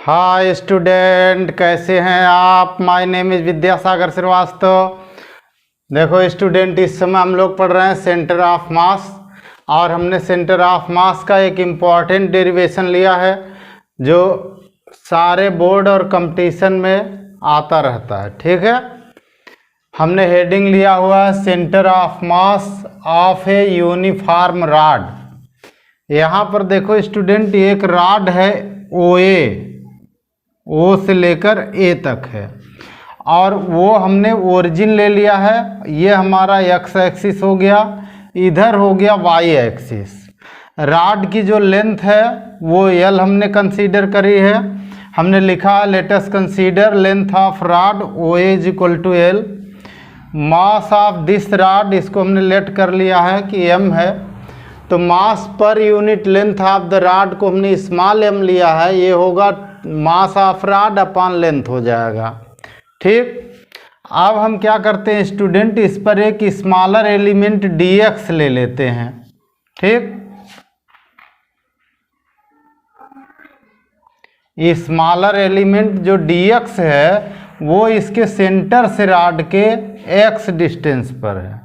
Hi student, कैसे हैं आप। My name is Vidyasagar Srivastava. देखो स्टूडेंट, इस समय हम लोग पढ़ रहे हैं सेंटर ऑफ मास, और हमने सेंटर ऑफ मास का एक इम्पॉर्टेंट डेरिवेशन लिया है जो सारे बोर्ड और कंपटीशन में आता रहता है। ठीक है, हमने हेडिंग लिया हुआ है centre of mass of a uniform rod. यहाँ पर देखो स्टूडेंट, एक रॉड है ओ से लेकर ए तक है, और वो हमने ओरिजिन ले लिया है। ये हमारा एक्स एक्सिस हो गया, इधर हो गया वाई एक्सिस। रॉड की जो लेंथ है वो एल हमने कंसीडर करी है। हमने लिखा है let us consider length of rod O is equal to L. Mass of this rod, इसको हमने लेट कर लिया है कि एम है, तो मास पर unit length of the rod को हमने स्मॉल एम लिया है। ये होगा mass of rod upon length हो जाएगा। ठीक, अब हम क्या करते हैं स्टूडेंट, इस पर एक स्मॉलर एलिमेंट dx ले लेते हैं। ठीक, स्मॉलर एलिमेंट जो dx है वो इसके सेंटर से रॉड के x डिस्टेंस पर है।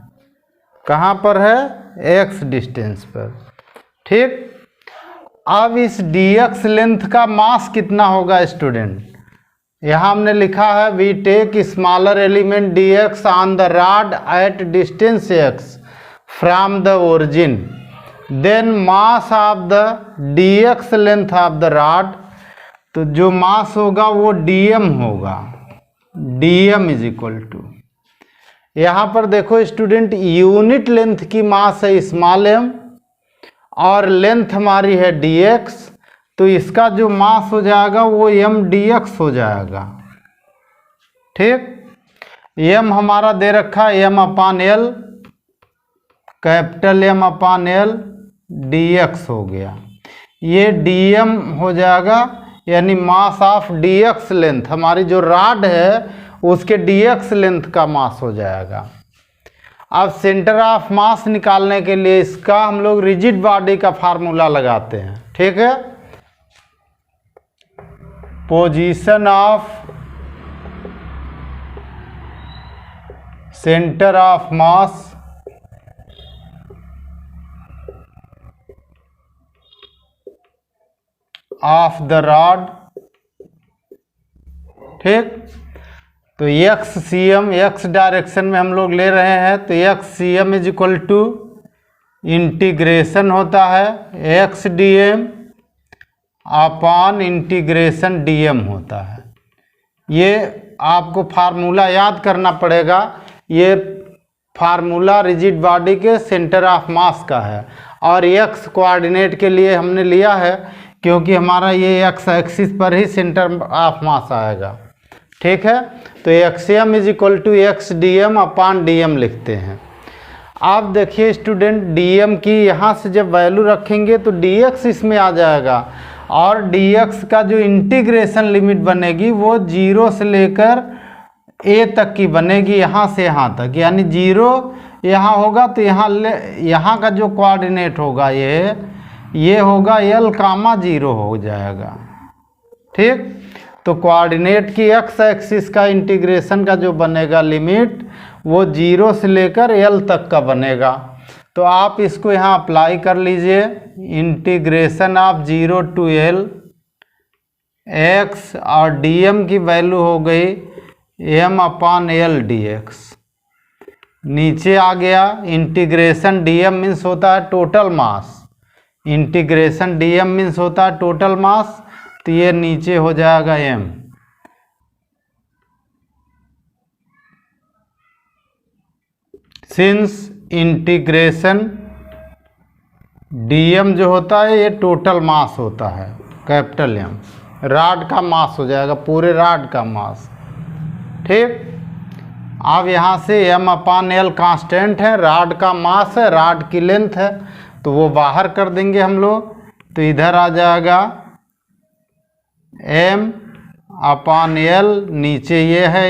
कहाँ पर है? x डिस्टेंस पर। ठीक, अब इस dx लेंथ का मास कितना होगा स्टूडेंट? यहाँ हमने लिखा है we take smaller element dx on the rod at distance x from the origin, then mass of the dx length of the rod. तो जो मास होगा वो dm होगा, dm इज इक्वल टू, यहाँ पर देखो स्टूडेंट, यूनिट लेंथ की मास है स्मॉल m और लेंथ हमारी है dx, तो इसका जो मास हो जाएगा वो m dx हो जाएगा। ठीक, m हमारा दे रखा है m अपान एल, कैपिटल M अपान एल dx हो गया। ये dm हो जाएगा, यानी मास ऑफ dx लेंथ, हमारी जो रॉड है उसके dx लेंथ का मास हो जाएगा। अब सेंटर ऑफ मास निकालने के लिए इसका हम लोग रिजिड बॉडी का फार्मूला लगाते हैं। ठीक है, position of centre of mass of the rod. ठीक, तो X C M, X direction में हम लोग ले रहे हैं, तो X C M is equal to integration होता है X D M upon integration D M होता है। ये आपको फार्मूला याद करना पड़ेगा। ये फार्मूला रिजिड बॉडी के सेंटर ऑफ मास का है, और एक्स कोऑर्डिनेट के लिए हमने लिया है क्योंकि हमारा ये एक्स एक्सिस पर ही सेंटर ऑफ मास आएगा। ठीक है, तो X M is equal to X D M upon D M लिखते हैं। आप देखिए स्टूडेंट, डी एम की यहाँ से जब वैल्यू रखेंगे तो डी एक्स इसमें आ जाएगा, और डी एक्स का जो इंटीग्रेशन लिमिट बनेगी वो 0 से लेकर a तक की बनेगी, यहाँ से यहाँ तक, यानी 0 यहाँ होगा तो यहाँ का जो कोऑर्डिनेट होगा ये होगा l कामा 0 हो जाएगा। ठीक, तो कोऑर्डिनेट की एक्स एक्सिस का इंटीग्रेशन का जो बनेगा लिमिट वो 0 से लेकर l तक का बनेगा। तो आप इसको यहाँ अप्लाई कर लीजिए, integration of 0 to l x, और dm की वैल्यू हो गई m अपान l dx। नीचे आ गया इंटीग्रेशन dm मीन्स होता है total mass, integration dm means होता है टोटल मास, तो ये नीचे हो जाएगा m। सिंस इंटीग्रेशन dm जो होता है ये टोटल मास होता है, कैपिटल M, रॉड का मास हो जाएगा, पूरे रॉड का मास। ठीक, अब यहाँ से m अपान l कांस्टेंट है, रॉड का मास है, रॉड की लेंथ है, तो वो बाहर कर देंगे हम लोग, तो इधर आ जाएगा m अपान l, नीचे ये है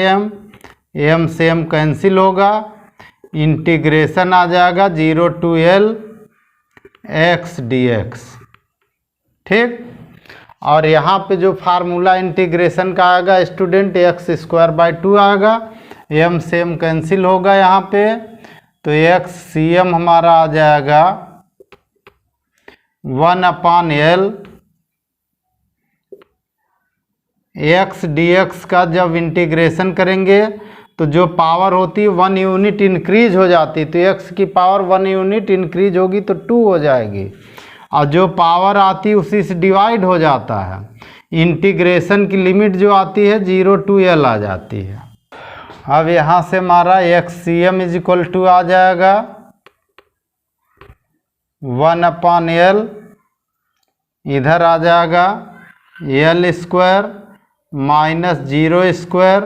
m से m कैंसिल होगा, इंटीग्रेशन आ जाएगा 0 टू l x dx। ठीक, और यहाँ पे जो फार्मूला इंटीग्रेशन का आएगा स्टूडेंट x² आएगा, m से m कैंसिल होगा यहाँ पे, तो xcm हमारा आ जाएगा 1/L x dx का जब इंटीग्रेशन करेंगे तो जो पावर होती है 1 यूनिट इंक्रीज हो जाती, तो x की पावर 1 यूनिट इंक्रीज होगी तो 2 हो जाएगी, और जो पावर आती उसी से डिवाइड हो जाता है। इंटीग्रेशन की लिमिट जो आती है 0 to L आ जाती है। अब यहाँ से हमारा xcm = आ जाएगा 1/L, इधर आ जाएगा L² -0²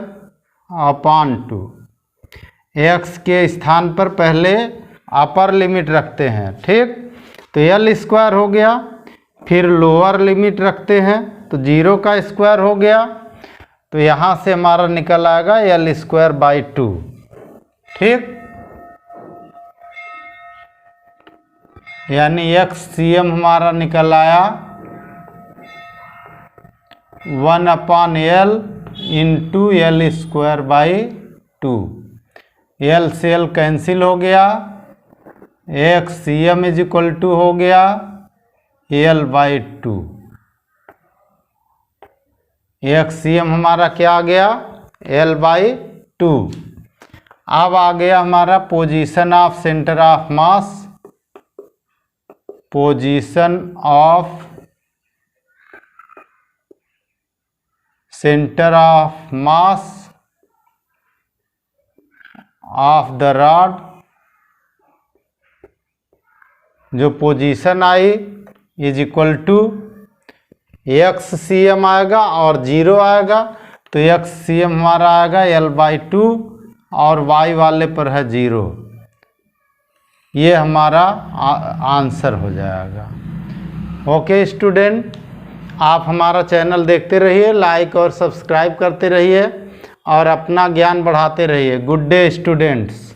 x के स्थान पर पहले अपर लिमिट रखते हैं, ठीक, तो L² हो गया, फिर लोअर लिमिट रखते हैं तो 0 का स्क्वायर हो गया, तो यहाँ से हमारा निकल आएगा L² 2, ठीक, यानी xcm हमारा निकल आया 1/L × L² 2, L से L कैंसिल हो गया, xcm = हो गया L/2, xcm हमारा क्या आ गया L/2। अब आ गया हमारा position of centre of mass, position of centre of mass of the rod, जो पोजीशन आई = xcm आएगा और 0 आएगा, तो xcm हमारा आएगा L/2 और y वाले पर है 0, ये हमारा आंसर हो जाएगा। ओके स्टूडेंट, आप हमारा चैनल देखते रहिए, लाइक और सब्सक्राइब करते रहिए और अपना ज्ञान बढ़ाते रहिए। Good day students.